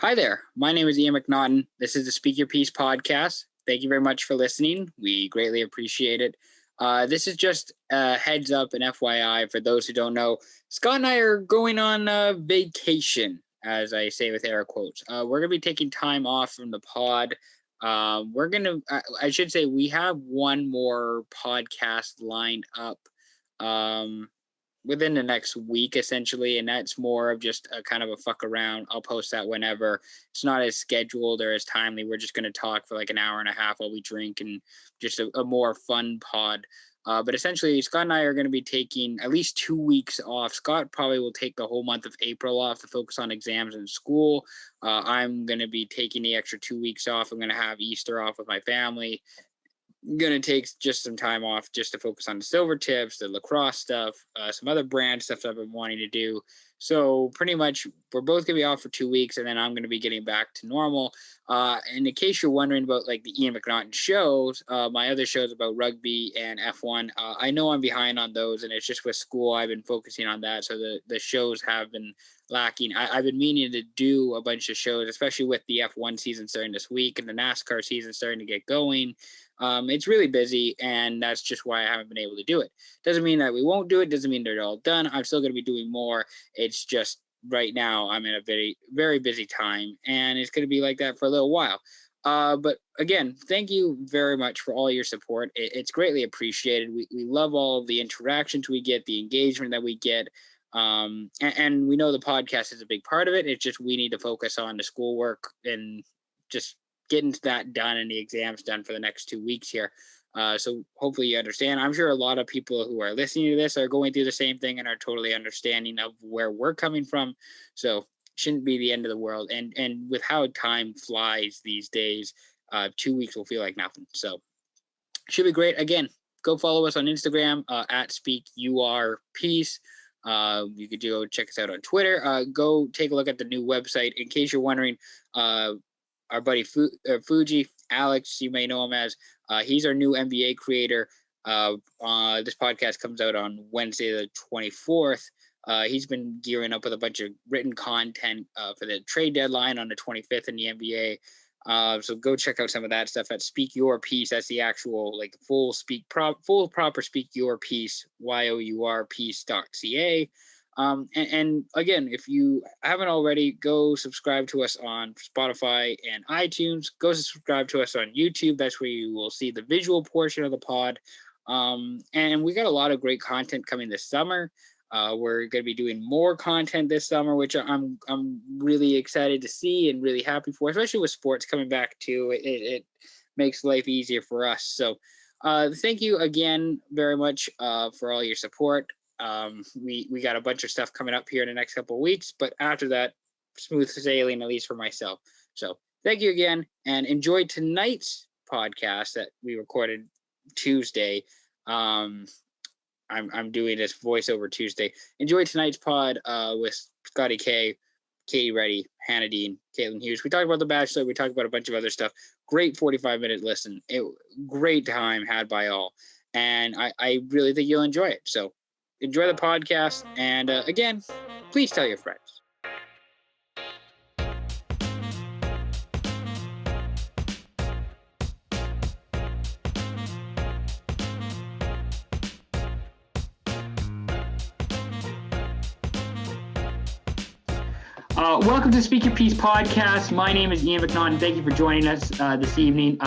Hi there. My name is Ian McNaughton. This is the Speak Your Piece podcast. Thank you very much for listening. We greatly appreciate it. This is just a heads up and FYI for those who don't know. Scott and I are going on vacation, as I say with air quotes. We're going to be taking time off from the pod. I should say we have one more podcast lined up within the next week, essentially, and that's more of just a kind of a fuck around. I'll post that whenever. It's not as scheduled or as timely. We're just going to talk for like an hour and a half while we drink, and just a more fun pod. But essentially, Scott and I are going to be taking at least 2 weeks off. Scott probably will take the whole month of April off to focus on exams and school. I'm going to be taking the extra 2 weeks off. I'm going to have Easter off with my family. Gonna take just some time off just to focus on the silver tips, the lacrosse stuff, some other brand stuff that I've been wanting to do. So pretty much we're both gonna be off for 2 weeks, and then I'm gonna be getting back to normal. And in case you're wondering about like the Ian McNaughton shows, my other shows about rugby and F1, I know I'm behind on those, and it's just with school I've been focusing on that. So the shows have been lacking. I've been meaning to do a bunch of shows, especially with the F1 season starting this week and the NASCAR season starting to get going. It's really busy, and that's just why I haven't been able to do it. Doesn't mean that we won't do it. Doesn't mean they're all done. I'm still going to be doing more. It's just right now I'm in a very, very busy time, and it's going to be like that for a little while. But again, thank you very much for all your support. It's greatly appreciated. We love all of the interactions we get, the engagement that we get. And we know the podcast is a big part of it. It's just we need to focus on the schoolwork and just getting that done and the exams done for the next 2 weeks here. So hopefully you understand. I'm sure a lot of people who are listening to this are going through the same thing and are totally understanding of where we're coming from. So shouldn't be the end of the world. And with how time flies these days, 2 weeks will feel like nothing. So should be great. Again, go follow us on Instagram at SpeakYourPiece. You could go check us out on Twitter. Go take a look at the new website. In case you're wondering, our buddy Fuji, Alex, you may know him as, he's our new NBA creator. This podcast comes out on Wednesday the 24th. He's been gearing up with a bunch of written content for the trade deadline on the 25th in the NBA. So go check out some of that stuff at Speak Your Piece. That's the actual like full proper Speak Your Piece, yourpiece.ca. And again, if you haven't already, go subscribe to us on Spotify and iTunes. Go subscribe to us on YouTube. That's where you will see the visual portion of the pod. And we got a lot of great content coming this summer. We're going to be doing more content this summer, which I'm really excited to see and really happy for, especially with sports coming back too. It makes life easier for us. So thank you again very much for all your support. We got a bunch of stuff coming up here in the next couple of weeks, but after that, smooth sailing, at least for myself. So thank you again, and enjoy tonight's podcast that we recorded Tuesday. I'm doing this voiceover Tuesday. Enjoy tonight's pod with Scotty K, Katie Retty, Hannah Dean, Caitlin Hughes. We talked about The Bachelor. We talked about a bunch of other stuff. Great 45-minute listen. Great time had by all. And I really think you'll enjoy it. So enjoy the podcast. And again, please tell your friends. Welcome to Speak Your Piece podcast. My name is Ian McNaughton. Thank you for joining us this evening.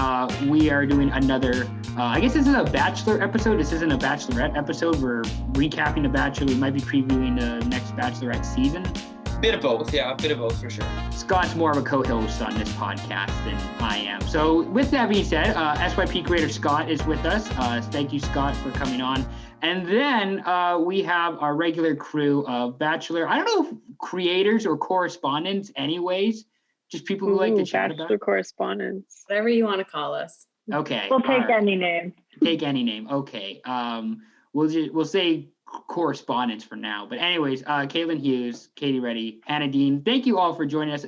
We are doing another, I guess this is a Bachelor episode. This isn't a Bachelorette episode. We're recapping The Bachelor. We might be previewing the next Bachelorette season. Bit of both, yeah, a bit of both for sure. Scott's more of a co-host on this podcast than I am. So with that being said, SYP creator Scott is with us. Thank you, Scott, for coming on. And then we have our regular crew of Bachelor, I don't know if creators or correspondents anyways, just people who like to chat about Bachelor correspondents. Whatever you want to call us. Okay. We'll take any name. Take any name. Okay. We'll say correspondence for now. But anyways, Caitlin Hughes, Katie Retty, Hannah Dean, thank you all for joining us.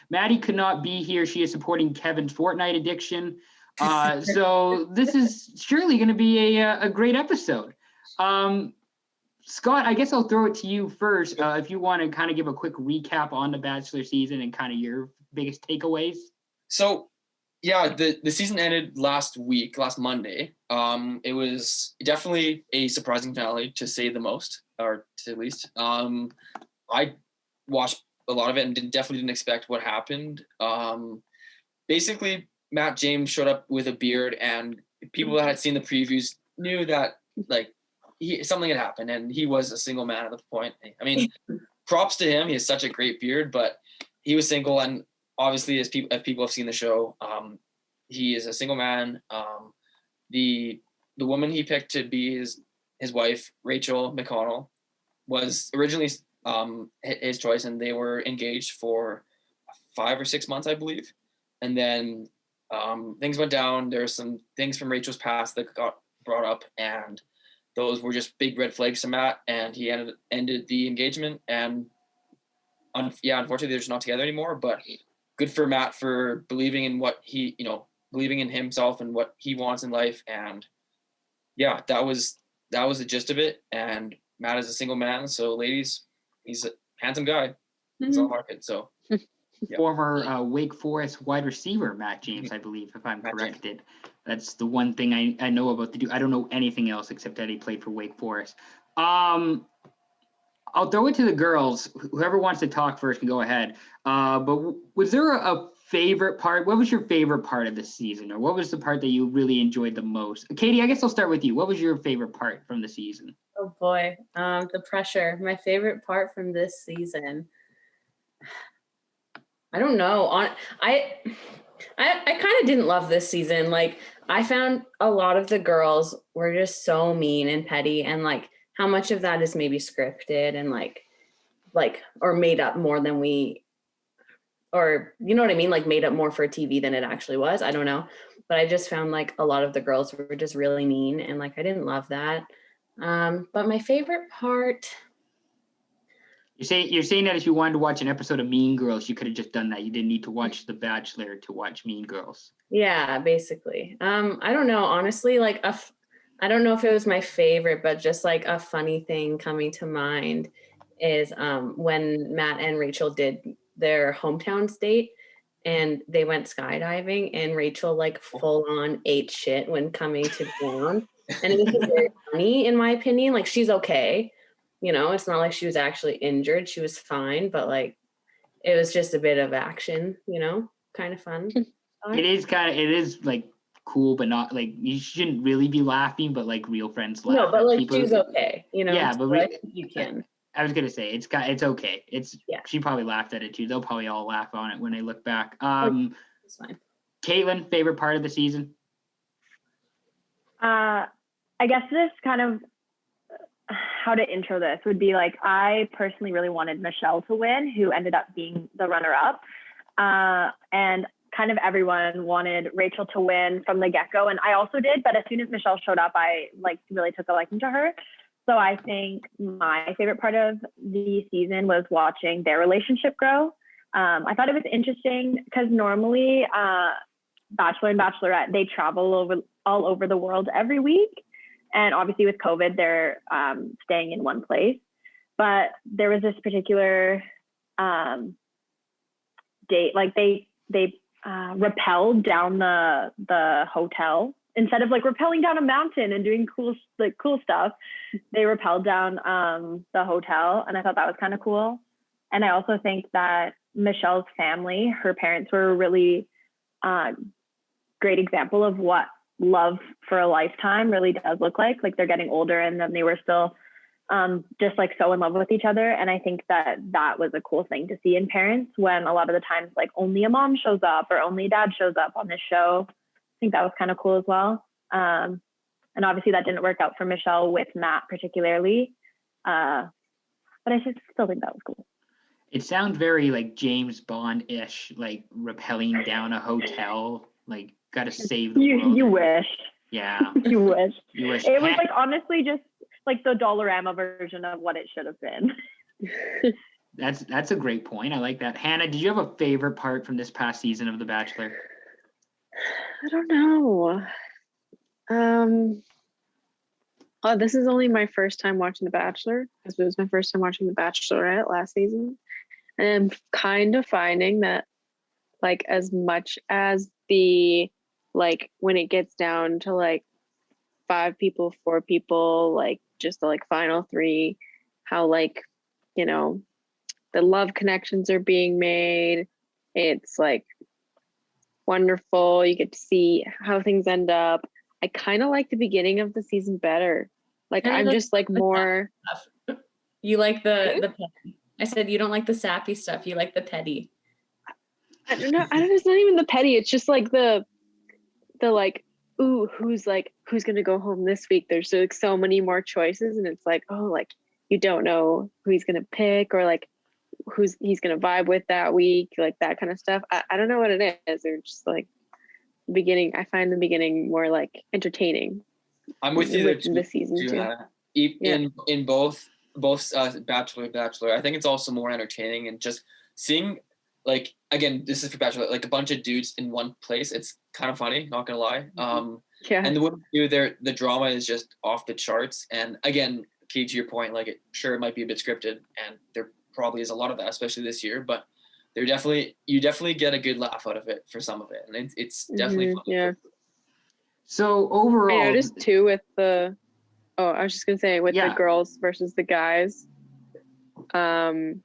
Maddie could not be here. She is supporting Kevin's Fortnite addiction. So this is surely going to be a great episode. Scott, I guess I'll throw it to you first. If you want to kind of give a quick recap on the Bachelor season and kind of your biggest takeaways. So, yeah, the season ended last Monday. It was definitely a surprising finale, to say the most, or to say the least. I watched a lot of it and definitely didn't expect what happened. Basically, Matt James showed up with a beard, and people that had seen the previews knew that like something had happened, and he was a single man at the point. I mean, props to him. He has such a great beard, but he was single, and obviously, as people have seen the show, he is a single man. The woman he picked to be his wife, Rachel McConnell, was originally his choice, and they were engaged for 5 or 6 months, I believe. And then things went down. There were some things from Rachel's past that got brought up, and those were just big red flags to Matt, and he ended the engagement. And unfortunately, they're just not together anymore. But good for Matt for believing in what he, believing in himself and what he wants in life. And yeah, that was the gist of it. And Matt is a single man, so ladies, he's a handsome guy. He's on the market, so. Yeah. Former Wake Forest wide receiver, Matt James, I believe, if I'm corrected. That's the one thing I know about the dude. I don't know anything else except that he played for Wake Forest. I'll throw it to the girls. Whoever wants to talk first can go ahead. But was there a favorite part? What was your favorite part of the season? Or what was the part that you really enjoyed the most? Katie, I guess I'll start with you. What was your favorite part from the season? Oh boy, the pressure. My favorite part from this season. I don't know. I kind of didn't love this season. Like, I found a lot of the girls were just so mean and petty, and like how much of that is maybe scripted and like or made up more than or you know what I mean? Like made up more for TV than it actually was. I don't know. But I just found like a lot of the girls were just really mean, and like I didn't love that. But my favorite part. You're saying that if you wanted to watch an episode of Mean Girls, you could have just done that. You didn't need to watch The Bachelor to watch Mean Girls. Yeah, basically. I don't know, honestly, like I don't know if it was my favorite, but just like a funny thing coming to mind is when Matt and Rachel did their hometown date and they went skydiving, and Rachel like full on ate shit when coming to ground. And it was just very funny in my opinion. Like, she's okay. It's not like she was actually injured. She was fine, but like it was just a bit of action, kind of fun. It is like cool, but not like you shouldn't really be laughing, but like real friends laugh. No, but like she's okay, Yeah, but you can. I was gonna say it's okay. She probably laughed at it too. They'll probably all laugh on it when they look back. It's fine. Caitlin, favorite part of the season? I guess this kind of how to intro this would be like, I personally really wanted Michelle to win, who ended up being the runner-up. And kind of everyone wanted Rachel to win from the get-go. And I also did, but as soon as Michelle showed up, I really took a liking to her. So I think my favorite part of the season was watching their relationship grow. I thought it was interesting because normally Bachelor and Bachelorette, they travel all over the world every week. And obviously with COVID, they're staying in one place. But there was this particular date, like they rappelled down the hotel. Instead of like rappelling down a mountain and doing cool stuff, they rappelled down the hotel. And I thought that was kind of cool. And I also think that Michelle's family, her parents, were a really great example of what love for a lifetime really does look like. Like, they're getting older and then they were still just like so in love with each other. And I think that was a cool thing to see in parents, when a lot of the times like only a mom shows up or only dad shows up on this show. I think that was kind of cool as well. And obviously that didn't work out for Michelle with Matt particularly. But I still think that was cool. It sounds very like James Bond-ish, like rappelling down a hotel, like gotta save the world. You wish. Yeah. You wish. You wish. It was like honestly just like the Dollarama version of what it should have been. That's a great point. I like that. Hannah, did you have a favorite part from this past season of The Bachelor? I don't know. This is only my first time watching The Bachelor, because it was my first time watching The Bachelorette last season. And I'm kind of finding that, like, as much as when it gets down to like 5 people, 4 people, like just the like final 3, how like, the love connections are being made. It's like wonderful. You get to see how things end up. I kind of like the beginning of the season better. Like, I'm just like more. You like the petty. I said you don't like the sappy stuff. You like the petty. I don't know. It's not even the petty. It's just like the like, ooh, who's gonna go home this week? There's like so many more choices, and it's like, oh, like you don't know who he's gonna pick, or like he's gonna vibe with that week, like that kind of stuff. I don't know what it is. They're just like beginning. I find the beginning more like entertaining. I'm with you there this season too. In both Bachelor, I think it's also more entertaining, and just seeing, like, again, this is for Bachelor, like a bunch of dudes in one place. It's kind of funny, not gonna lie. And the women do the drama is just off the charts. And again, Kate, to your point, like, it might be a bit scripted, and there probably is a lot of that, especially this year, but you definitely get a good laugh out of it for some of it, and it's definitely fun. Yeah. So overall, I noticed too with the I was just gonna say with the girls versus the guys, when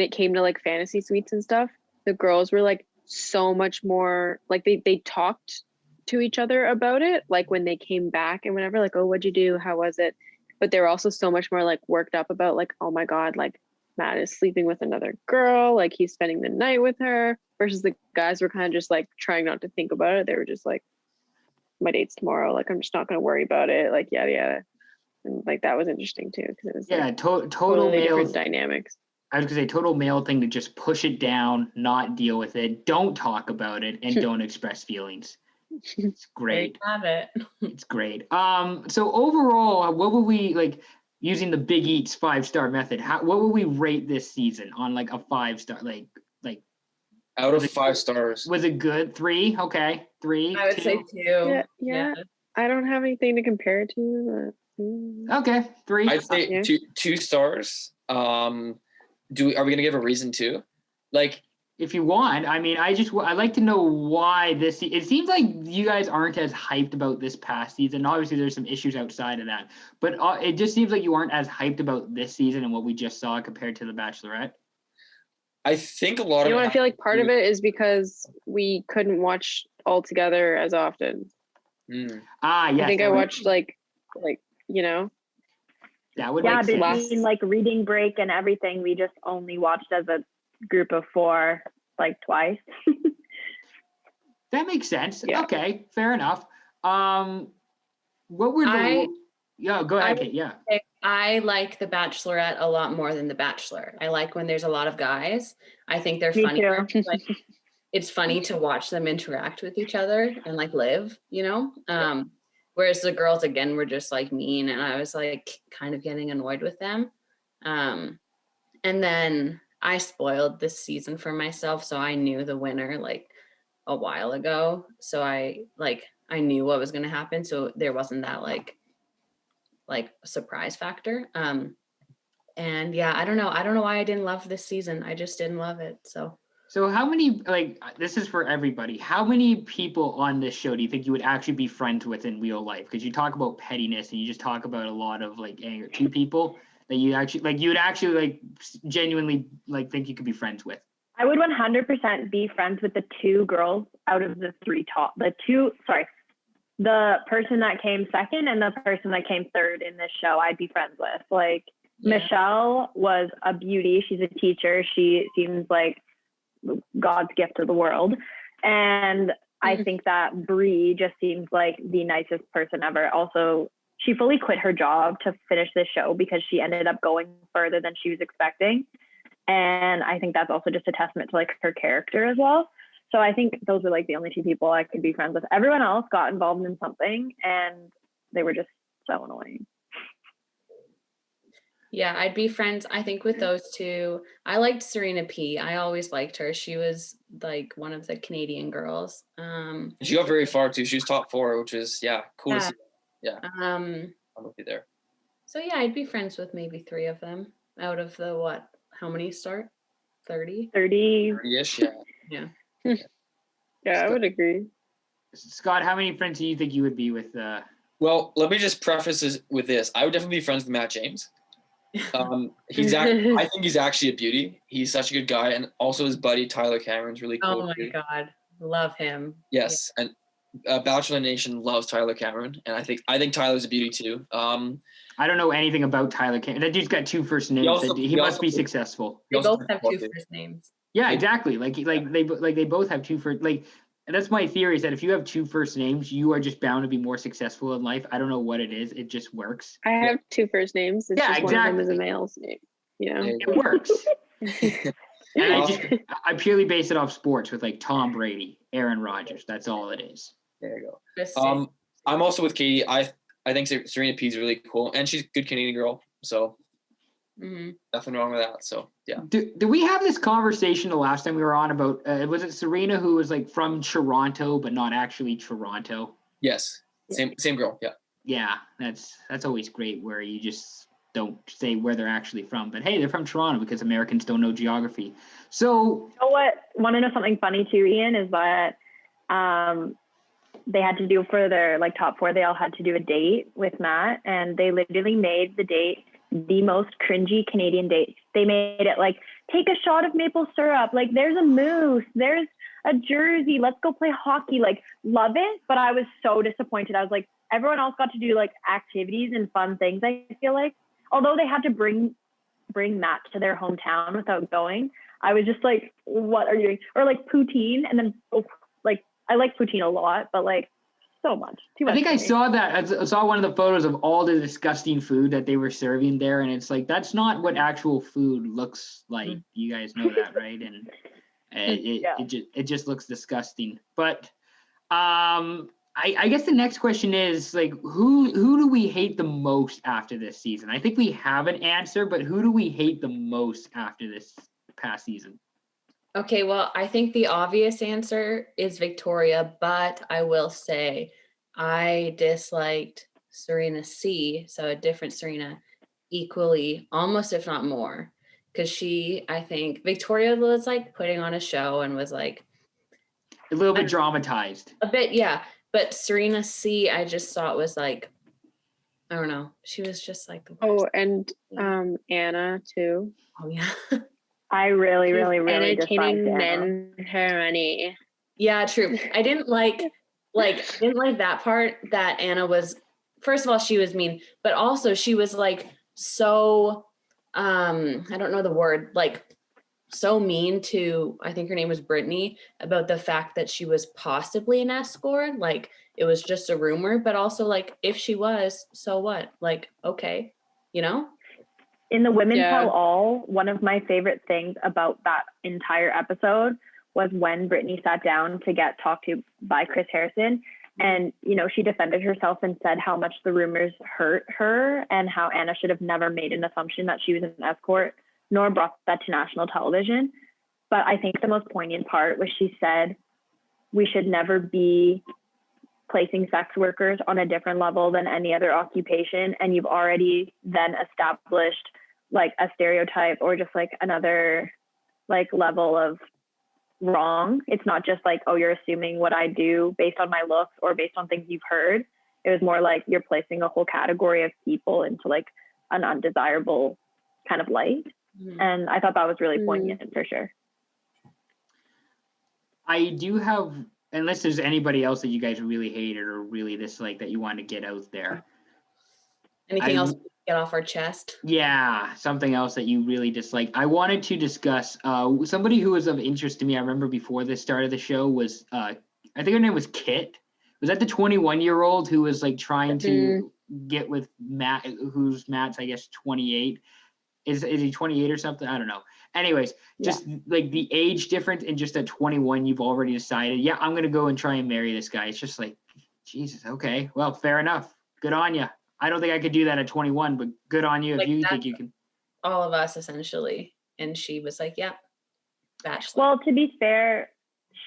it came to like fantasy suites and stuff, the girls were like so much more like they talked to each other about it, like when they came back and whatever, like, oh, what'd you do, how was it? But they were also so much more like worked up about like, oh my god, like Matt is sleeping with another girl, like he's spending the night with her, versus the guys were kind of just like trying not to think about it. They were just like, my date's tomorrow, like I'm just not going to worry about it, like yada yada. And like that was interesting too, because it was like, total totally male different dynamics. I was gonna say total male thing to just push it down, not deal with it, don't talk about it, and don't express feelings. It's great. There you have it. It's great. So overall, what would we like using the Big Eats 5-star method? What would we rate this season on like a 5-star? Like out of 5 stars. Was it good? 3? Okay, 3. I would 2? say 2. Yeah. I don't have anything to compare it to. But... Okay, 3. I'd say 2 stars. Are we gonna give a reason too? Like, if you want, I mean, I'd like to know why this. It seems like you guys aren't as hyped about this past season. Obviously, there's some issues outside of that, but it just seems like you aren't as hyped about this season and what we just saw compared to the Bachelorette. I think a lot of I feel like part of it is because we couldn't watch all together as often. Yes. I think I watched like that would make sense. Between like reading break and everything, we just only watched as a group of 4 like twice. That makes sense. Yeah. Okay, fair enough. What were the go ahead, Kate. Yeah. I like the Bachelorette a lot more than the Bachelor. I like when there's a lot of guys. I think they're funny. Like, it's funny to watch them interact with each other and like live, whereas the girls, again, were just like mean, and I was like kind of getting annoyed with them. And then I spoiled this season for myself, so I knew the winner like a while ago. So I knew what was going to happen, so there wasn't that like surprise factor. And yeah, I don't know why I didn't love this season. I just didn't love it. So how many, like, this is for everybody, how many people on this show do you think you would actually be friends with in real life? Because you talk about pettiness and you just talk about a lot of like anger. 2 people that you would actually like genuinely like think you could be friends with? I would 100% be friends with the 2 girls out of the 3 top. The person that came second and the person that came third in this show, I'd be friends with. Like, Michelle was a beauty. She's a teacher. She seems like God's gift to the world. And I think that Brie just seems like the nicest person ever. Also, she fully quit her job to finish this show because she ended up going further than she was expecting. And I think that's also just a testament to like her character as well. So I think those were like the only 2 people I could be friends with. Everyone else got involved in something and they were just so annoying. Yeah, I'd be friends, I think, with those 2. I liked Serena P. I always liked her. She was like one of the Canadian girls. She got very far too. She was top 4, which is cool to see. Yeah. I'm with you there. So yeah, I'd be friends with maybe 3 of them out of the what? How many start? 30? 30. 30-ish, yeah. Yeah. Yeah, I would agree. Scott, how many friends do you think you would be with? Well, let me just preface this with this. I would definitely be friends with Matt James. I think he's actually a beauty. He's such a good guy, and also his buddy Tyler Cameron's really cool. Oh my God, love him. Yes, and Bachelor Nation loves Tyler Cameron, and I think Tyler's a beauty too. I don't know anything about Tyler Cameron. That dude's got 2 first names. He must be successful. They both have 2 first names. Yeah, exactly. They both have 2 first. And that's my theory, is that if you have 2 first names, you are just bound to be more successful in life. I don't know what it is. It just works. I have 2 first names. It's just one of them is a exactly. male's name. You know, It works. And I purely base it off sports with like Tom Brady, Aaron Rodgers. That's all it is. There you go. I'm also with Katie. I think Serena P is really cool, and she's a good Canadian girl. So nothing wrong with that. So yeah. Do we have this conversation the last time we were on about was it Serena who was like from Toronto but not actually Toronto? Yes. Same girl. Yeah. Yeah, that's always great where you just don't say where they're actually from, but hey, they're from Toronto because Americans don't know geography. So You know what? Want to know something funny too, Ian? Is that they had to do for their like top 4. They all had to do a date with Matt, and they literally made the date the most cringy Canadian date. They made it like, take a shot of maple syrup. Like, there's a moose. There's a jersey. Let's go play hockey. Like, love it. But I was so disappointed. I was like, everyone else got to do like activities and fun things. I feel like, although they had to bring Matt to their hometown without going, I was just like, what are you doing? Or like poutine, and then like I like poutine a lot, but like so much. Too much. I think I saw that. I saw one of the photos of all the disgusting food that they were serving there, and it's like that's not what actual food looks like. You guys know that, right? And it just looks disgusting. But I guess the next question is like, who do we hate the most after this season? I think we have an answer, but who do we hate the most after this past season? Okay, well, I think the obvious answer is Victoria, but I will say I disliked Serena C, so a different Serena, equally, almost if not more, because I think Victoria was like putting on a show and was like a little bit dramatized. A bit, yeah. But Serena C, I just thought was like, I don't know. She was just like the worst. Oh, and Anna too. Oh yeah. I really entertaining disliked men her money. Yeah, true. I didn't like that part that Anna was, first of all, she was mean, but also she was like so I don't know the word, like so mean to, I think her name was Brittany, about the fact that she was possibly an escort. Like it was just a rumor, but also like if she was, so what? Like, okay, you know? In the Women Tell All, one of my favorite things about that entire episode was when Brittany sat down to get talked to by Chris Harrison. And, you know, she defended herself and said how much the rumors hurt her and how Anna should have never made an assumption that she was an escort, nor brought that to national television. But I think the most poignant part was she said, we should never be placing sex workers on a different level than any other occupation. And you've already then established like a stereotype or just like another like level of wrong. It's not just like, oh, you're assuming what I do based on my looks or based on things you've heard. It was more like you're placing a whole category of people into like an undesirable kind of light. And I thought that was really poignant for sure. I do have, unless there's anybody else that you guys really hated or really dislike that you want to get out there. Anything else to get off our chest? Yeah, something else that you really dislike. I wanted to discuss somebody who was of interest to me. I remember before the start of the show was, I think her name was Kit. Was that the 21-year-old who was like trying to get with Matt, who's Matt's, I guess, 28? Is he 28 or something? I don't know. Anyways, just like the age difference and just at 21, you've already decided, yeah, I'm going to go and try and marry this guy. It's just like, Jesus, okay, well, fair enough. Good on you. I don't think I could do that at 21, but good on you if you think you can. All of us, essentially. And she was like, yeah, Bachelor. Well, to be fair,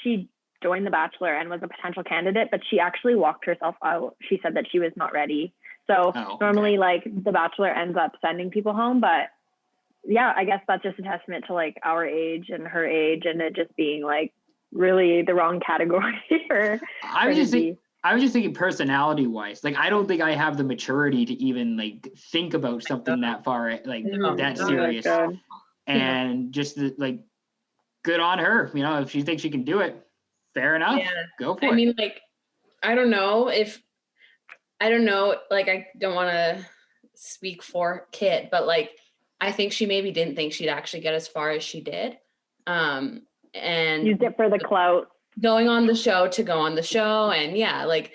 she joined The Bachelor and was a potential candidate, but she actually walked herself out. She said that she was not ready. So Oh, okay. normally like the Bachelor ends up sending people home, but yeah, I guess that's just a testament to like our age and her age and it just being like really the wrong category for I was just thinking personality wise. Like, I don't think I have the maturity to even like think about something that far, like that Oh my serious. God. And just like, good on her. You know, if she thinks she can do it, fair enough. Yeah. Go for I it. mean, like, I don't know, like, I don't want to speak for Kit, but like, I think she maybe didn't think she'd actually get as far as she did. And used it for the clout. going on the show to go on the show and yeah, like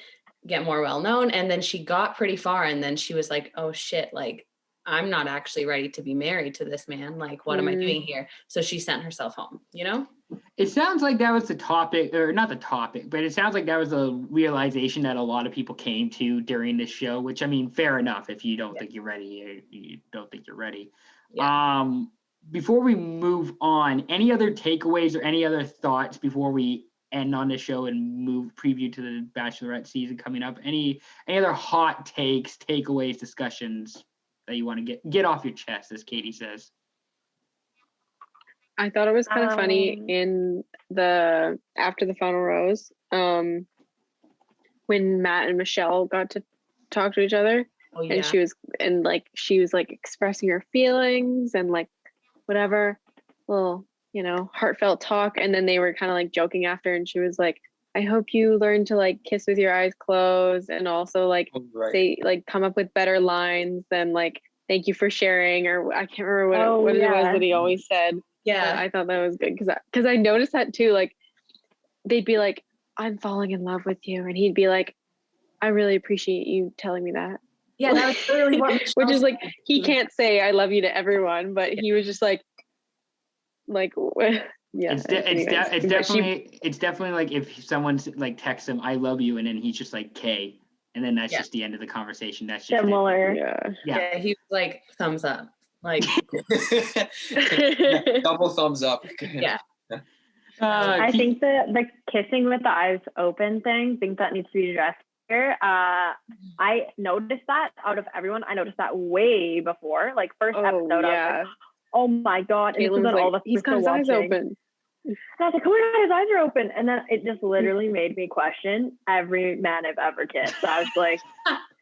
get more well known. And then she got pretty far and then she was like, oh shit, like I'm not actually ready to be married to this man. Like, what am I doing here? So she sent herself home, you know? It sounds like that was the topic, or not the topic, but it sounds like that was a realization that a lot of people came to during this show, which I mean, fair enough. If you don't think you're ready, you don't think you're ready. Yeah. Before we move on, any other takeaways or any other thoughts before we end on the show and move preview to the Bachelorette season coming up? Any other hot takes, takeaways, discussions that you want to get off your chest, as Katie says? I thought it was kind of funny in the after the final rose, when Matt and Michelle got to talk to each other, Oh, yeah. and she was like expressing her feelings and like whatever little, heartfelt talk, and then they were kind of like joking after, and she was like, I hope you learn to like kiss with your eyes closed and also like say like come up with better lines than like thank you for sharing, or I can't remember what it was that he always said. Yeah. But I thought that was good because I noticed that too. Like they'd be like, I'm falling in love with you, and he'd be like, I really appreciate you telling me that. Yeah, that was literally what Michelle which is like said. he can't say I love you to everyone, but he was just like yeah. It's definitely like if someone's like texts him I love you and then he's just like K and then that's just the end of the conversation. That's just Similar. Yeah, he was like thumbs up. Like double thumbs up. Yeah. I think the kissing with the eyes open thing, think that needs to be addressed here. I noticed that out of everyone, I noticed that way before, like first episode. I was like, oh my God. And Caitlin was all the he's got his eyes open. And I was like, oh my God, his eyes are open. And then it just literally made me question every man I've ever kissed. So I was like,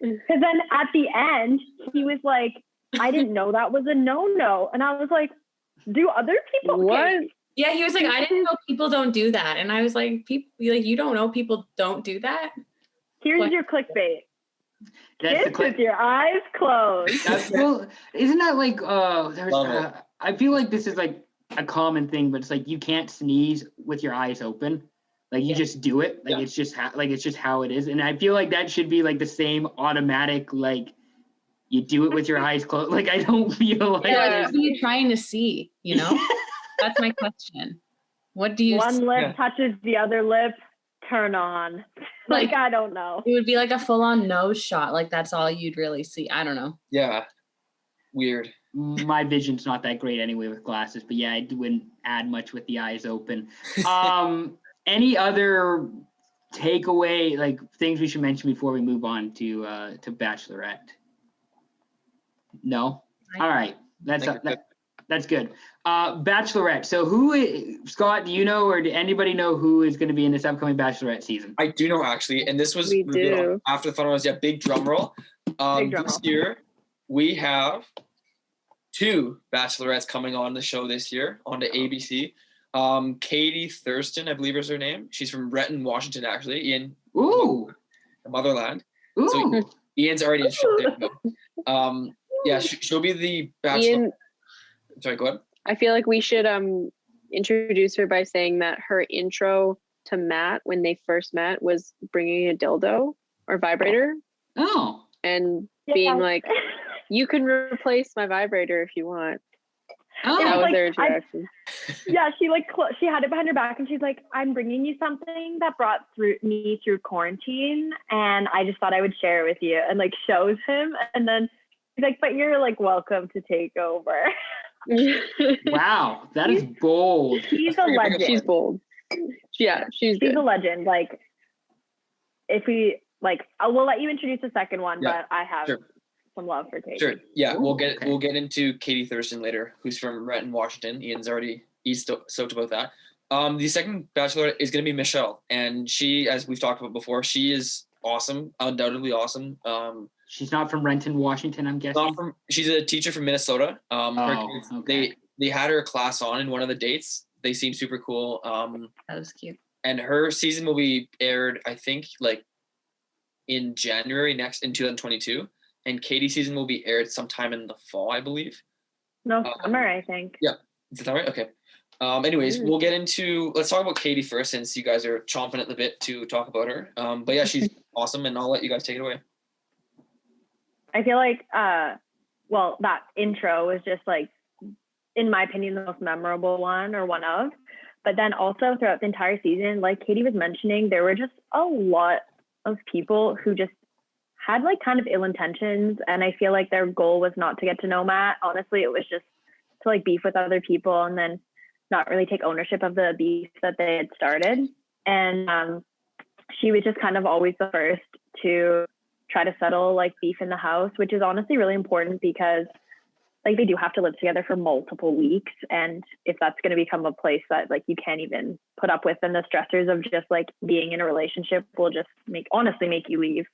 because then at the end, he was like, I didn't know that was a no-no. And I was like, do other people what? kiss? Yeah, he was like, I didn't know people don't do that. And I was like, people like, you don't know people don't do that? Here's your clickbait. That's Kiss with your eyes closed. Well, isn't that like I feel like this is like a common thing, but it's like you can't sneeze with your eyes open. Like you just do it. Like it's just it's just how it is. And I feel like that should be like the same automatic, like you do it with your eyes closed. Like I don't feel like what are you trying to see? You know? That's my question. What do you One lip touches the other lip, turn on. Like I don't know. It would be like a full-on nose shot. Like that's all you'd really see. I don't know. Yeah. Weird. My vision's not that great anyway with glasses, but yeah, I wouldn't add much with the eyes open. Any other takeaway, like things we should mention before we move on to Bachelorette? No? All right. That's good. Bachelorette. So Scott, do you know or did anybody know who is going to be in this upcoming Bachelorette season? I do know actually, and this was after the final round. Yeah, big drum roll. This year we have 2 Bachelorettes coming on the show this year onto ABC. Katie Thurston, I believe is her name. She's from Retton, Washington, actually, in the motherland. Ooh. So Ian's already in. Yeah, she'll be the Bachelor. Ian, sorry, go ahead. I feel like we should introduce her by saying that her intro to Matt when they first met was bringing a dildo or vibrator. Oh. And being like, you can replace my vibrator if you want. Oh, that was their introduction. She had it behind her back and she's like, I'm bringing you something that brought me through quarantine and I just thought I would share it with you, and like shows him, and then he's like, but you're like welcome to take over. Wow, that is bold. She's a legend. She's bold. Yeah, she's a legend. Like if we like, we'll let you introduce the second one, Yeah, but I have sure. some love for Katie. Sure. Yeah, Ooh, we'll get into Katie Thurston later, who's from Renton, Washington. He's stoked about that. The second Bachelorette is going to be Michelle, and she, as we've talked about before, she is awesome, undoubtedly awesome. She's not from Renton, Washington, I'm guessing. She's a teacher from Minnesota. Her kids, okay. they had her class on in one of the dates. They seem super cool. That was cute. And her season will be aired, I think, like in January in 2022. And Katie's season will be aired sometime in the fall, I believe. No, summer, I think. Yeah. Is that right? Okay. Anyways, let's talk about Katie first, since you guys are chomping at the bit to talk about her. But yeah, she's awesome, and I'll let you guys take it away. I feel like, well, that intro was just like, in my opinion, the most memorable one or one of. But then also throughout the entire season, like Katie was mentioning, there were just a lot of people who just had like kind of ill intentions. And I feel like their goal was not to get to know Matt. Honestly, it was just to like beef with other people and then not really take ownership of the beef that they had started. And she was just kind of always the first to try to settle like beef in the house, which is honestly really important because like they do have to live together for multiple weeks. And if that's going to become a place that like you can't even put up with, then the stressors of just like being in a relationship will just make you leave.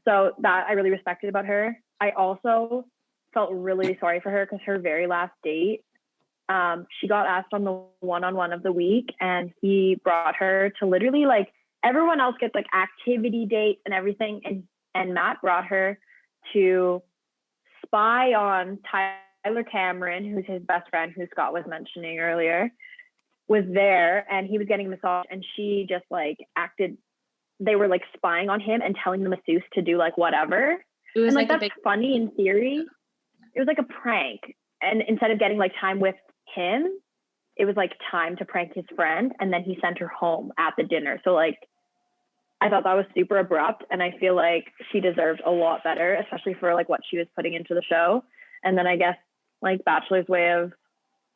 So that I really respected about her. I also felt really sorry for her because her very last date, she got asked on the one-on-one of the week, and he brought her to literally like everyone else gets like activity dates and everything. And Matt brought her to spy on Tyler Cameron, who's his best friend, who Scott was mentioning earlier, was there, and he was getting massaged, and she just like acted. They were like spying on him and telling the masseuse to do like whatever. It was and like that's big funny in theory. It was like a prank, and instead of getting like time with him, it was like time to prank his friend, and then he sent her home at the dinner. So like I thought that was super abrupt, and I feel like she deserved a lot better, especially for like what she was putting into the show. And then I guess like Bachelor's way of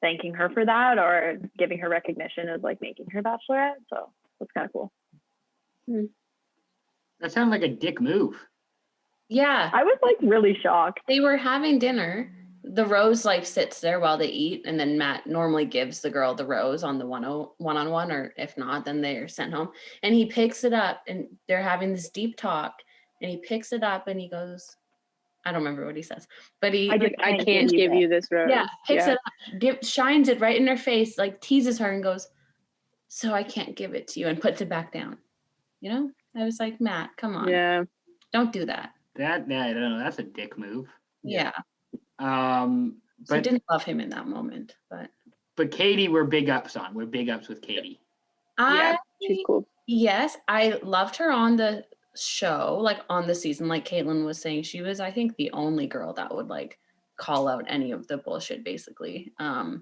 thanking her for that or giving her recognition is like making her Bachelorette. So that's kind of cool. That sounds like a dick move. Yeah. I was like really shocked. They were having dinner. The rose like sits there while they eat, and then Matt normally gives the girl the rose on the one-on-one, or if not, then they're sent home. And he picks it up, and they're having this deep talk, and he picks it up and he goes, I don't remember what he says, but I can't give you this rose. Yeah, picks it up, shines it right in her face, like teases her and goes, so I can't give it to you, and puts it back down. You know, I was like, Matt, come on. Yeah. Don't do that. I don't know. That's a dick move. Yeah. So I didn't love him in that moment, but Katie, we're big ups with Katie. She's cool. Yes, I loved her on the show, like on the season, like Caitlin was saying. She was, I think, the only girl that would like call out any of the bullshit, basically. And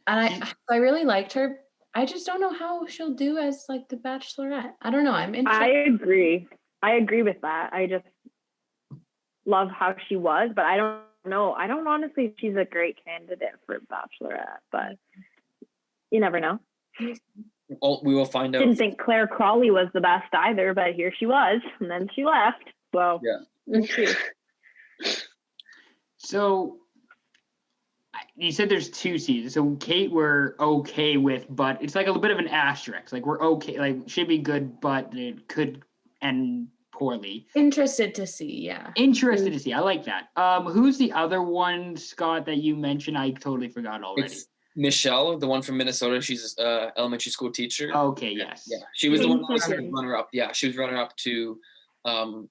I really liked her. I just don't know how she'll do as like the Bachelorette. I don't know. I'm interested. I agree with that. I just love how she was, but I don't know. I don't honestly, she's a great candidate for Bachelorette, but you never know. We will find out. Didn't think Claire Crawley was the best either, but here she was, and then she left. Well, yeah. So you said there's 2 seasons. So Kate, we're okay with, but it's like a little bit of an asterisk. Like we're okay, like should be good, but it could end poorly. Interested to see, yeah. Interested to see. I like that. Who's the other one, Scott, that you mentioned? I totally forgot already. It's Michelle, the one from Minnesota. She's an elementary school teacher. Okay, yes. Yeah, she was the one that was runner-up. Yeah, she was runner-up to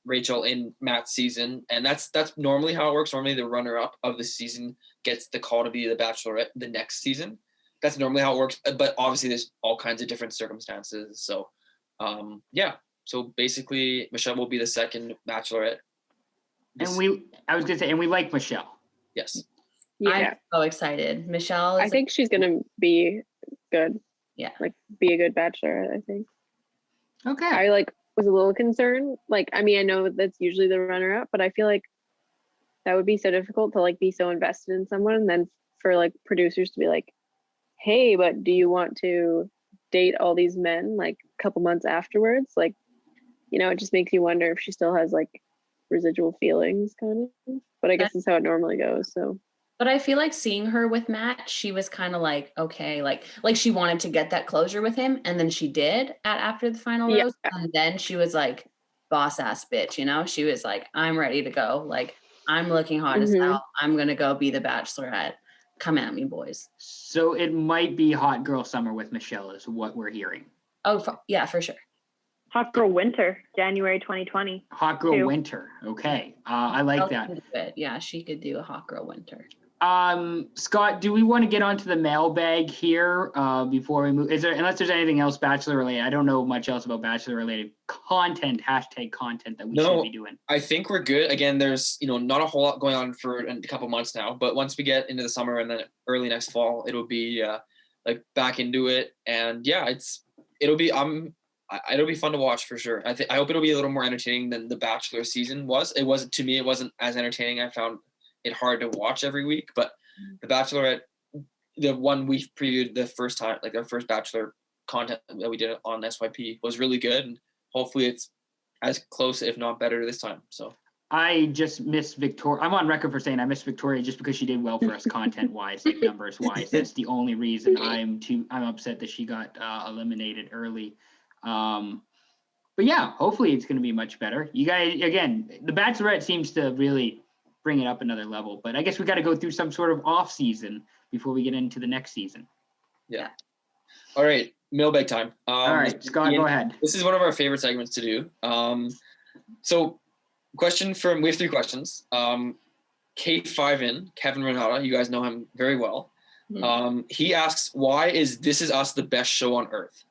Rachel in Matt's season, and that's normally how it works. Normally, the runner-up of the season gets the call to be the Bachelorette the next season. That's normally how it works. But obviously, there's all kinds of different circumstances. So, yeah. So basically, Michelle will be the second Bachelorette. And we like Michelle. Yes. Yeah. I'm so excited. Michelle. I think she's gonna be good. Yeah. Like be a good Bachelorette, I think. Okay. I like was a little concerned. Like, I mean, I know that's usually the runner-up, but I feel like that would be so difficult to like be so invested in someone, and then for like producers to be like, hey, but do you want to date all these men like a couple months afterwards? Like, it just makes you wonder if she still has like residual feelings kind of. But I guess that's how it normally goes. So. But I feel like seeing her with Matt, she was kind of like, okay, like she wanted to get that closure with him, and then she did after the final rose, and then she was like, boss ass bitch, she was like, I'm ready to go, like I'm looking hot as hell, I'm gonna go be the Bachelorette, come at me, boys. So it might be hot girl summer with Michelle is what we're hearing. Oh yeah, for sure. Hot girl winter, January 2020. Hot girl winter. Okay, I like that. Yeah, she could do a hot girl winter. Scott, do we want to get onto the mailbag here before we move? Unless there's anything else Bachelor related? I don't know much else about Bachelor related content, #content that we should be doing. I think we're good. Again, there's not a whole lot going on for a couple months now, but once we get into the summer and then early next fall, it'll be like back into it, and yeah, it'll be fun to watch for sure. I hope it'll be a little more entertaining than the Bachelor season was. It wasn't as entertaining. I found it hard to watch every week, but the Bachelorette, the one we previewed the first time, like our first Bachelor content that we did on SYP was really good, and hopefully it's as close, if not better, this time. So I just miss Victoria. I'm on record for saying I miss Victoria just because she did well for us content wise, like numbers wise. That's the only reason I'm upset that she got eliminated early. But yeah, hopefully it's going to be much better. You guys, again, the Bachelorette seems to really bring it up another level, but I guess we got to go through some sort of off season before we get into the next season. Yeah. All right. Mailbag time. All right, Scott, go ahead. This is one of our favorite segments to do. So we have 3 questions. K5in, Kevin Renata, you guys know him very well. He asks, why is This Is Us the best show on earth?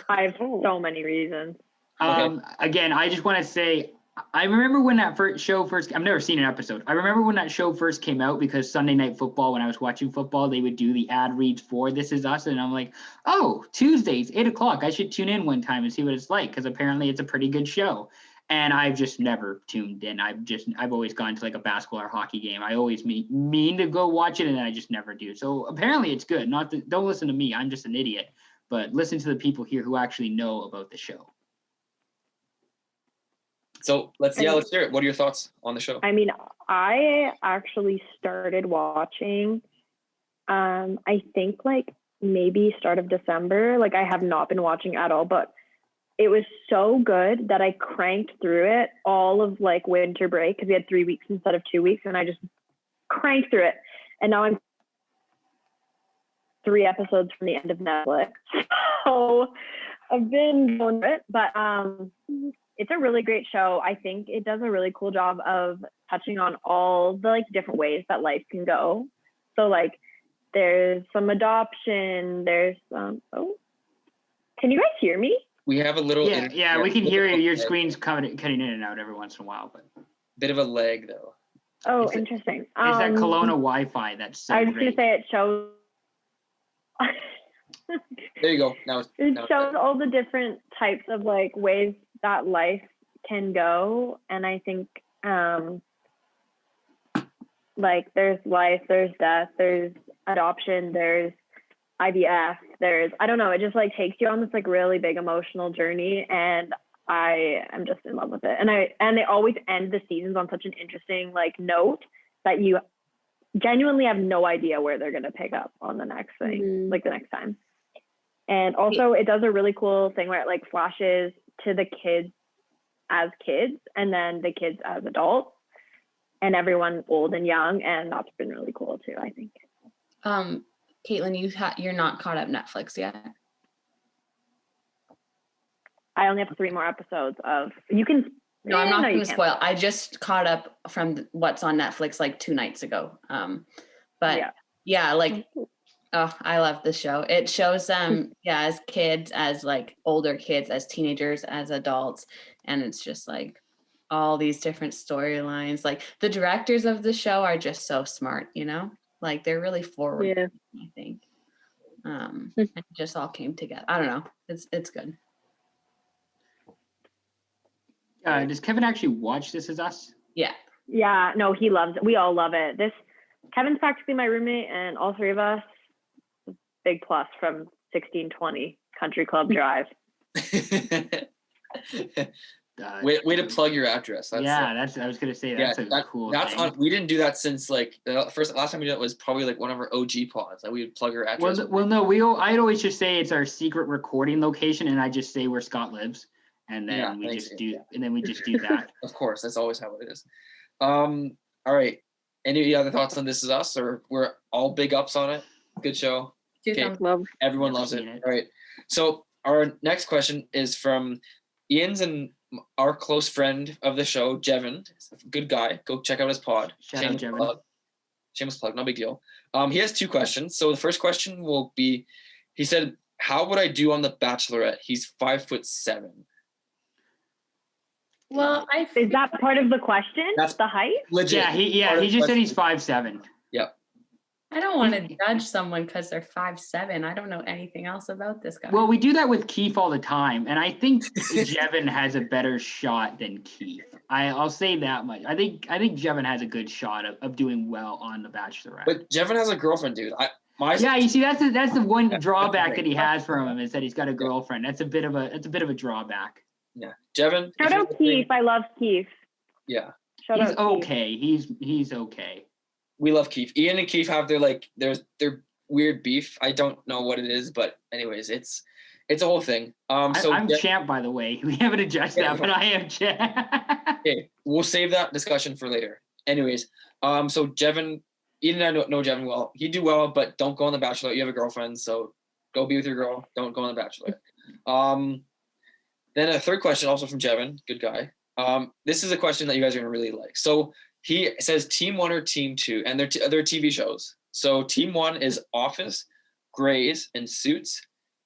I have so many reasons. Again, I just want to say, I remember when that show first, I've never seen an episode. I remember when that show first came out because Sunday Night Football, when I was watching football, they would do the ad reads for This Is Us. And I'm like, oh, Tuesdays, 8:00. I should tune in one time and see what it's like, because apparently it's a pretty good show. And I've just never tuned in. I've always gone to like a basketball or hockey game. I always mean to go watch it, and then I just never do. So apparently it's good. Don't listen to me. I'm just an idiot. But listen to the people here who actually know about the show. So let's hear it. What are your thoughts on the show? I mean, I actually started watching, I think like maybe start of December. Like I have not been watching at all, but it was so good that I cranked through it all of like winter break, because we had 3 weeks instead of 2 weeks, and I just cranked through it. And now I'm 3 episodes from the end of Netflix. So I've been going through it, but it's a really great show. I think it does a really cool job of touching on all the like different ways that life can go. So like there's some adoption, there's can you guys hear me? We have a little yeah, we can hear you. Your screen's cutting in and out every once in a while, but bit of a lag though. Oh, interesting. It's that Kelowna Wi-Fi that's so I was gonna say it shows there you go. It shows all the different types of like ways that life can go, and I think like there's life, there's death, there's adoption, there's IVF, there's I don't know, it just like takes you on this like really big emotional journey, and I am just in love with it. And they always end the seasons on such an interesting like note that you genuinely have no idea where they're gonna pick up on the next thing, like the next time. And also it does a really cool thing where it like flashes to the kids as kids and then the kids as adults and everyone old and young, and that's been really cool too, I think. Caitlin, you're not caught up Netflix yet? I only have 3 more episodes of you can No, I'm not going to spoil. I just caught up from what's on Netflix like 2 nights ago. But yeah, like oh, I love the show. It shows them, as kids, as like older kids, as teenagers, as adults. And it's just like all these different storylines. Like the directors of the show are just so smart, like they're really forward, I think. It just all came together. I don't know. It's good. Does Kevin actually watch This Is Us? Yeah. Yeah, no, he loves it. We all love it. Kevin's practically my roommate, and all 3 of us, big plus from 1620 Country Club Drive. Way to plug your address. That's, I was gonna say that's a cool thing. We didn't do that since like last time we did it was probably like one of our OG pods. Like we would plug our address. Well, no, I'd always just say it's our secret recording location, and I just say where Scott lives, and then we just do that. Of course, that's always how it is. All right. Any other thoughts on This Is Us, or we're all big ups on it? Good show. Okay. Love. Everyone loves it. All right. So our next question is from Ian's and our close friend of the show, Jevin. Good guy. Go check out his pod. Shout out, Jevin. Shameless plug, no big deal. He has 2 questions. So the first question will be, he said, how would I do on The Bachelorette? He's 5'7". Well, is that part of the question? That's the height? Legit. Yeah, he just said he's 5'7". Yep. I don't want to judge someone because they're 5'7". I don't know anything else about this guy. Well, we do that with Keith all the time, and I think Jevin has a better shot than Keith. I'll say that much. I think Jevin has a good shot of doing well on The Bachelorette. But Jevin has a girlfriend, dude. You see, that's the one drawback that he has from him is that he's got a girlfriend. That's a bit of a drawback. Yeah, Jevin. Shout out Keith. I love Keith. Yeah, he's okay. He's okay. We love Keith. Ian and Keith have their weird beef. I don't know what it is, but anyways, it's a whole thing. So I'm champ, by the way. We haven't addressed that, but I am champ. Okay, we'll save that discussion for later. Anyways, so Jevin, Ian and I know Jevin well. He'd do well, but don't go on The Bachelor. You have a girlfriend, so go be with your girl. Don't go on The Bachelor. Then a third question, also from Jevin, good guy. This is a question that you guys are gonna really like. So he says Team 1 or Team 2, and they're TV shows. So Team 1 is Office, Grey's, and Suits,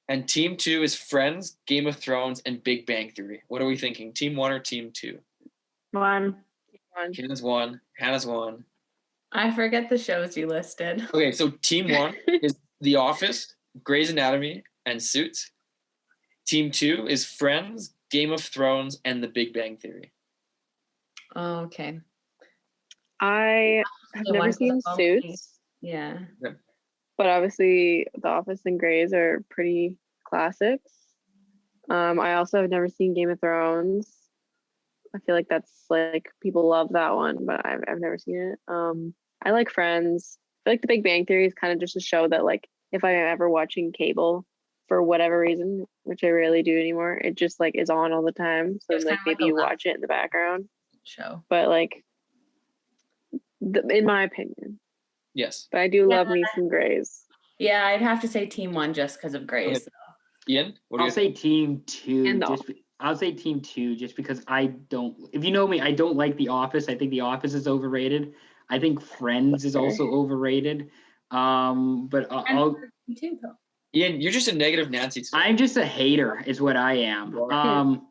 and Team 2 is Friends, Game of Thrones, and Big Bang Theory. What are we thinking? Team 1 or Team 2? 1. Kaden's 1. Hannah's 1. I forget the shows you listed. Okay, so Team 1 is The Office, Grey's Anatomy, and Suits. Team 2 is Friends, Game of Thrones, and The Big Bang Theory. Oh, okay. I have never seen Suits. Yeah. But obviously The Office and Grey's are pretty classics. I also have never seen Game of Thrones. I feel like that's like people love that one, but I've never seen it. I like Friends. I feel like The Big Bang Theory is kind of just a show that like if I'm ever watching cable for whatever reason, which I rarely do anymore, it just like is on all the time. So like maybe you watch it in the background. Show. But like in my opinion. Yes. But I do love me some Grey's. Yeah, I'd have to say Team 1 just because of Grey's. Okay. Ian, I'll say Team 2. I'll say Team 2 just because if you know me, I don't like The Office. I think The Office is overrated. I think Friends is also overrated. But I'll too, though. Ian, you're just a negative Nancy today. I'm just a hater is what I am.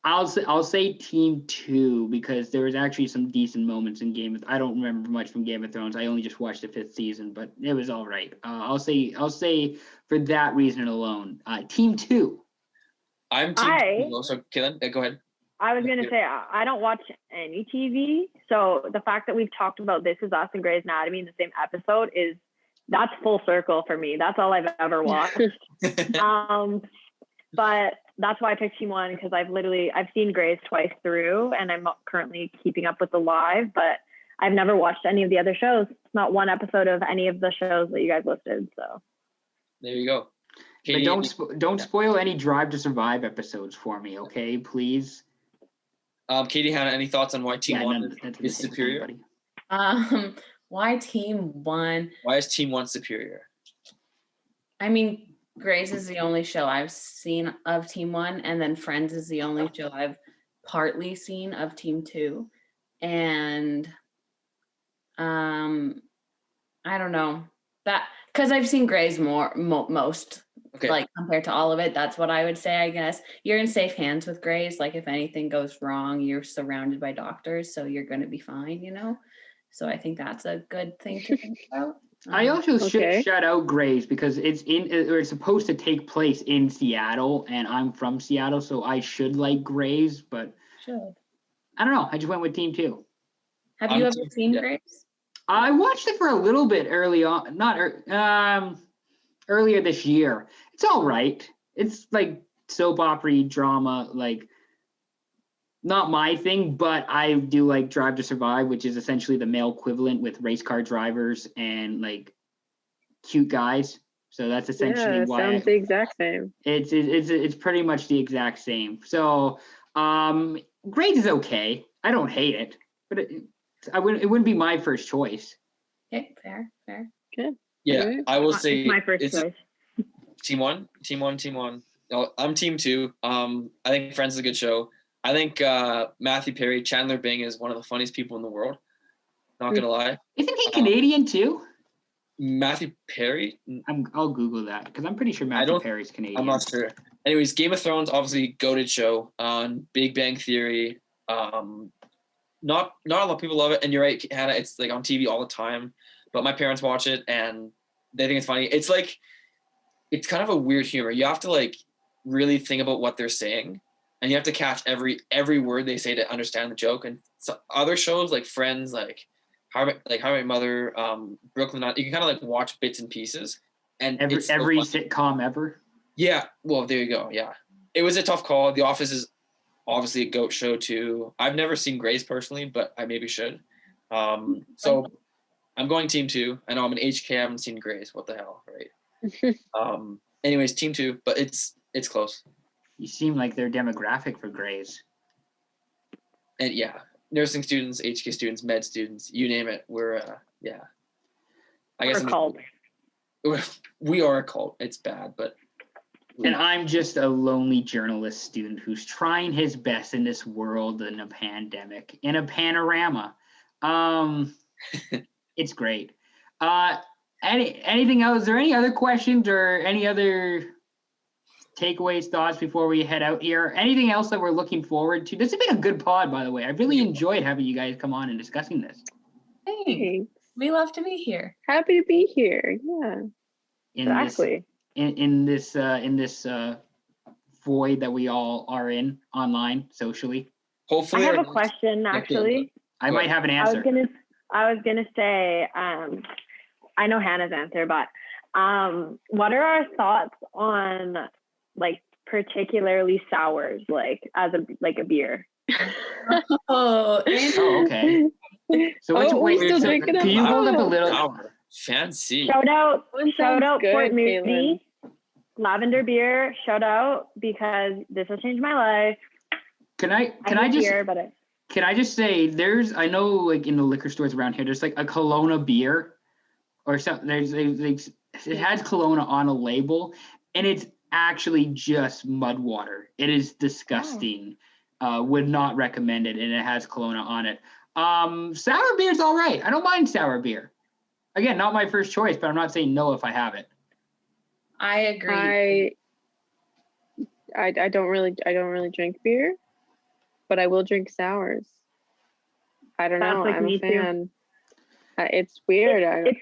I'll say Team 2 because there was actually some decent moments in I don't remember much from Game of Thrones. I only just watched the 5th season, but it was all right. I'll say for that reason alone, Team 2. I'm Team 2. So Caitlin, go ahead. I was gonna say I don't watch any TV, so the fact that we've talked about This Is Us and Grey's Anatomy in the same episode that's full circle for me. That's all I've ever watched. But that's why I picked Team 1 because I've seen Grey's twice through, and I'm currently keeping up with the live, but I've never watched any of the other shows. Not one episode of any of the shows that you guys listed. So there you go. Katie, but don't spoil any Drive to Survive episodes for me, okay? Please. Katie, Hannah, any thoughts on why Team 1 is superior? Why Team 1? Why is Team 1 superior? I mean, Grey's is the only show I've seen of Team 1, and then Friends is the only show I've partly seen of Team 2. And I don't know that because I've seen Grey's most. Okay. Like compared to all of it, that's what I would say, I guess. You're in safe hands with Grey's. Like if anything goes wrong, you're surrounded by doctors, so you're going to be fine, you know? So I think that's a good thing to think about. I also should shout out Grey's because it's supposed to take place in Seattle, and I'm from Seattle, so I should like Grey's, but I don't know. I just went with Team 2. Have you ever seen Grey's? I watched it for a little bit early on, earlier this year. It's all right. It's like soap opera drama, like not my thing, but I do like Drive to Survive, which is essentially the male equivalent with race car drivers and like cute guys. So that's essentially Yeah, why sounds the exact same. it's pretty much the exact same. So Grades is okay. I don't hate it, but it wouldn't be my first choice. Okay, fair. Yeah, Alright. I will It's say my first it's choice. team one. No, I'm team two. I think Friends is a good show. I think Matthew Perry, Chandler Bing is one of the funniest people in the world. Not gonna lie. Isn't he Canadian too? Matthew Perry? I'll Google that because I'm pretty sure Matthew Perry's Canadian. I'm not sure. Anyways, Game of Thrones, obviously goated show. On Big Bang Theory, not a lot of people love it. And you're right, Hannah, it's like on TV all the time. But my parents watch it and they think it's funny. It's like, it's kind of a weird humor. You have to like really think about what they're saying, and you have to catch every word they say to understand the joke. And so other shows like Friends, like How I Met Your Mother, Brooklyn, you can kind of like watch bits and pieces. And every so sitcom ever. Yeah, well, there you go. Yeah, it was a tough call. The Office is obviously a GOAT show too. I've never seen Grey's personally, but I maybe should. So I'm going team two. I know I'm an HK. I haven't seen Grey's. What the hell, right? Anyways, team two, but it's close. You seem like their demographic for Grey's. And yeah, nursing students, HK students, med students, you name it. We're yeah. I guess We're a cult. We are a cult. It's bad, but. And I'm just a lonely journalist student who's trying his best in this world in a pandemic, in a panorama. It's great. Anything else? Is there any other questions or any other takeaways, thoughts before we head out here? Anything else that we're looking forward to? This has been a good pod, by the way. I really enjoyed having you guys come on and discussing this. Thanks. We love to be here. Happy to be here. Yeah. Exactly. In this void that we all are in online, socially. Hopefully, I have a question actually. I might have an answer. I was gonna say, I know Hannah's answer, but what are our thoughts on like particularly sours, like as a beer? Oh, okay. So can you hold up a little? Fancy. Shout out good, Fort Moody, Caitlin. lavender beer. Shout out because this has changed my life. Can I just say I know like in the liquor stores around here, there's like a Kelowna beer or something. It has Kelowna on a label, and it's actually just mud water. It is disgusting. Would not recommend it, and it has Kelowna on it. Sour beer's all right. I don't mind sour beer. Again, not my first choice, but I'm not saying no if I have it. I agree. I don't really drink beer, but I will drink sours. I don't know. Like I'm me a fan. It's weird.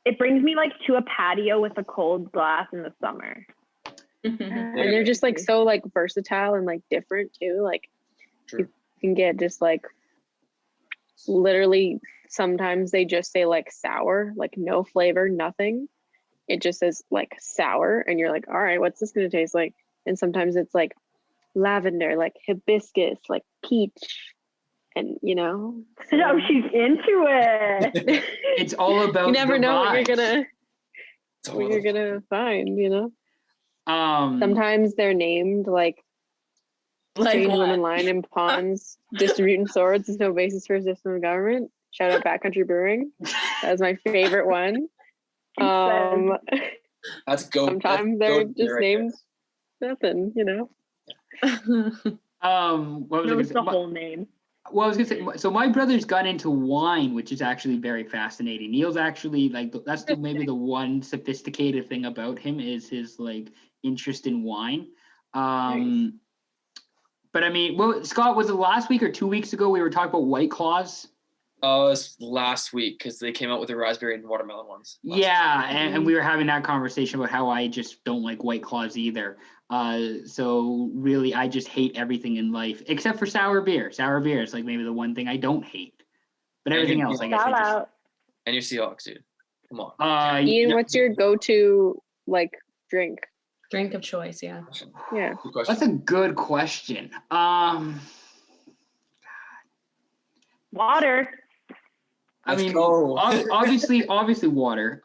It brings me like to a patio with a cold glass in the summer. And they're just like so like versatile and like different too. Like True. You can get just like literally sometimes they just say like sour, like no flavor, nothing. It just says like sour and you're like, all right, what's this gonna taste like? And sometimes it's like lavender, like hibiscus, like peach, and you know. So she's into it. It's all about you never know vibes. what you're gonna find, you know. Um, Sometimes they're named like Green Women Lion and Pawns distributing swords is no basis for a system of government. Shout out Backcountry Brewing. That was my favorite one. That's go. Sometimes they're just named nothing, you know. what was Knows the whole name. Well, I was gonna say, so my brother's got into wine, which is actually very fascinating. Neil's actually like that's maybe the one sophisticated thing about him is his like interest in wine. Nice. But I mean, well, Scott, was it last week or 2 weeks ago we were talking about White Claws? Oh, it was last week because they came out with the raspberry and watermelon ones. Yeah, and we were having that conversation about how I just don't like White Claws either. So really, I just hate everything in life except for sour beer. Sour beer is like maybe the one thing I don't hate, but everything else, I guess. And your Seahawks, dude. Come on. Ian, what's your go-to like drink? Drink of choice, yeah. Yeah. Good question. That's a good question. Water. I Let's mean, go. obviously water.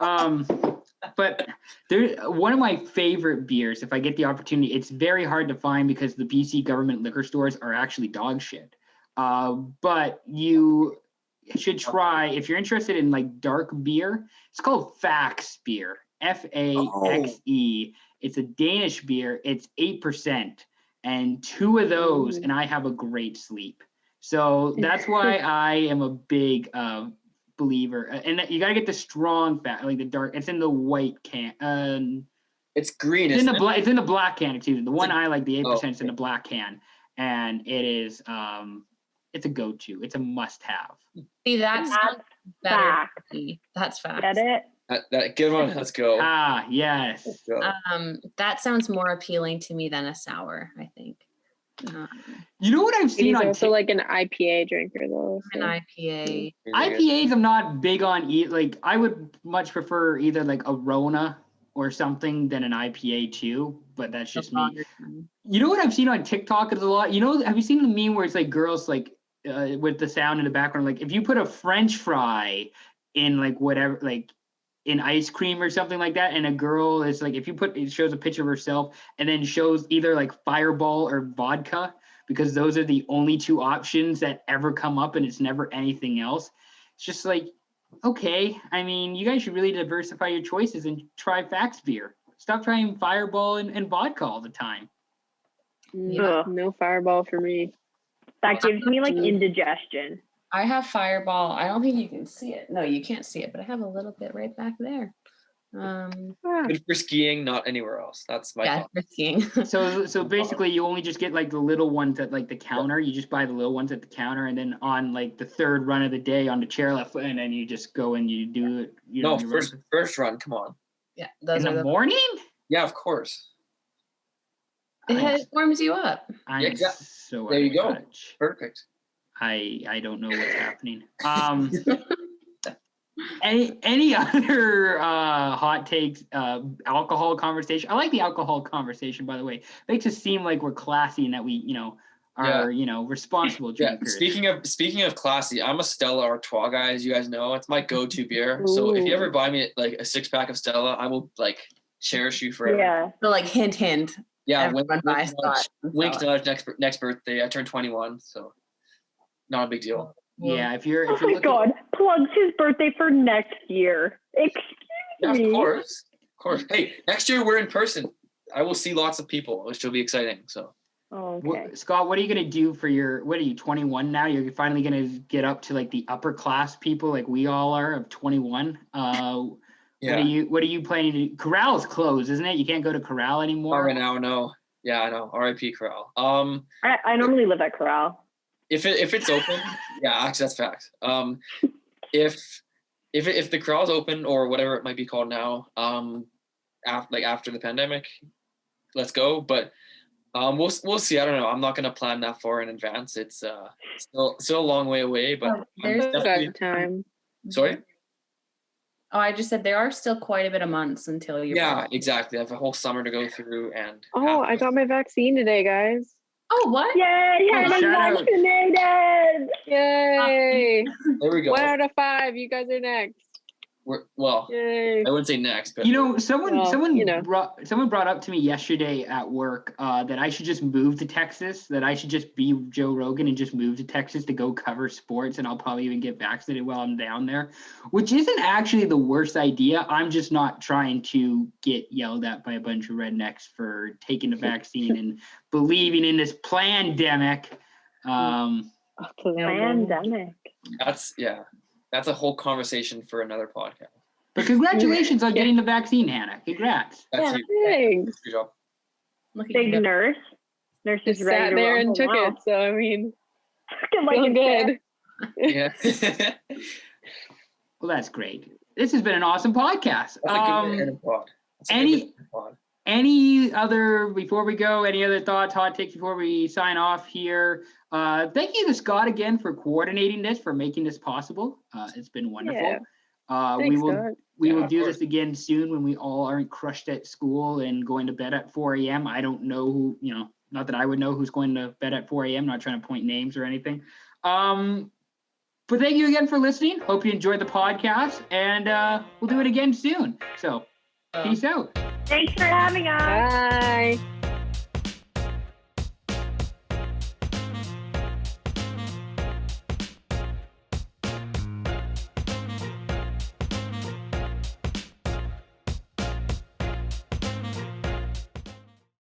But one of my favorite beers, if I get the opportunity, it's very hard to find because the BC government liquor stores are actually dog shit. But you should try, if you're interested in like dark beer, it's called Faxe beer, Faxe. It's a Danish beer. It's 8%, and 2 of those, and I have a great sleep. So that's why I am a big believer. And you gotta get the strong fat, like the dark. It's in the white can. It's green. It's in Isn't the it? It's in the black can too. The one I like, the 8%, Oh, is in the black can, and it is it's a go-to. It's a must-have. See, that sounds better. Fact. To me. That's fact. Get it? That good one. Let's go. Ah, yes. Let's go. That sounds more appealing to me than a sour, I think. You know what I've He's seen on also like an IPA drinker though. An IPA. IPAs, I'm not big on. Like, I would much prefer either like a Rona or something than an IPA too. But that's just me. You know what I've seen on TikTok is a lot. You know, have you seen the meme where it's like girls like with the sound in the background? Like, if you put a French fry in like whatever, like in ice cream or something like that, and a girl is like, if you put, it shows a picture of herself and then shows either like Fireball or vodka, because those are the only 2 options that ever come up and it's never anything else. It's just like, okay, I mean, you guys should really diversify your choices and try Faxe beer. Stop trying Fireball and vodka all the time. No Fireball for me. That gives me like indigestion. I have Fireball. I don't think you can see it. No, you can't see it, but I have a little bit right back there. Good for skiing, not anywhere else. That's my thought. For skiing. So basically, you only just get like the little ones at like the counter. You just buy the little ones at the counter, and then on like the 3rd run of the day on the chairlift, and then you just go and you do it. No, first run. Come on. Yeah, in the morning. Yeah, of course. It warms you up. I'm so there you go. touch. Perfect. I don't know what's happening. Any other hot takes? Alcohol conversation. I like the alcohol conversation, by the way. Makes us seem like we're classy and that we, are responsible drinkers. Yeah. Speaking of classy, I'm a Stella Artois guy, as you guys know. It's my go-to beer. So if you ever buy me like a 6-pack of Stella, I will like cherish you forever. Yeah. So like hint. Yeah. Wink nudge, next birthday. I turned 21, so not a big deal. Yeah, if you're Oh my God, plugs his birthday for next year. Excuse me. Of course. Hey, next year we're in person. I will see lots of people, which will be exciting. So, okay. Scott, what are you gonna do for what are you, 21 now? You're finally gonna get up to like the upper class people, like we all are, of 21. Yeah. What are you planning to do? Corral is closed, isn't it? You can't go to Corral anymore. Not right now, no. Yeah, I know. R.I.P. Corral. I normally live at Corral. If it's open, yeah, actually that's fact. If the Corral's open or whatever it might be called now, after the pandemic, let's go. But we'll see. I don't know. I'm not gonna plan that far in advance. It's still a long way away, but there's definitely time. Sorry. Oh, I just said there are still quite a bit of months until you're. Yeah, exactly. I have a whole summer to go through, and I got my vaccine today, guys. Oh, what? Yay! I'm vaccinated! Yay! There we go. 1 out of 5. You guys are next. Yay. I wouldn't say next, but someone brought up to me yesterday at work that I should just move to Texas, that I should just be Joe Rogan and just move to Texas to go cover sports, and I'll probably even get vaccinated while I'm down there, which isn't actually the worst idea. I'm just not trying to get yelled at by a bunch of rednecks for taking the vaccine and believing in this plandemic. Pandemic. That's a whole conversation for another podcast. But congratulations on getting the vaccine, Hannah. Congrats. That's thanks. Good job. Big nurse. Nurse is ready sat to there roll. and took it. So I mean, like good. Yeah. Well, that's great. This has been an awesome podcast. Any other, before we go, any other thoughts, hot takes before we sign off here? Thank you to Scott again for coordinating this, for making this possible. It's been wonderful. Thanks, God. We Yeah, will of do course. this again soon when we all aren't crushed at school and going to bed at 4 a.m. I don't know who, not that I would know who's going to bed at 4 a.m. Not trying to point names or anything. But thank you again for listening. Hope you enjoyed the podcast, and we'll do it again soon. So peace out. Thanks for having us. Bye.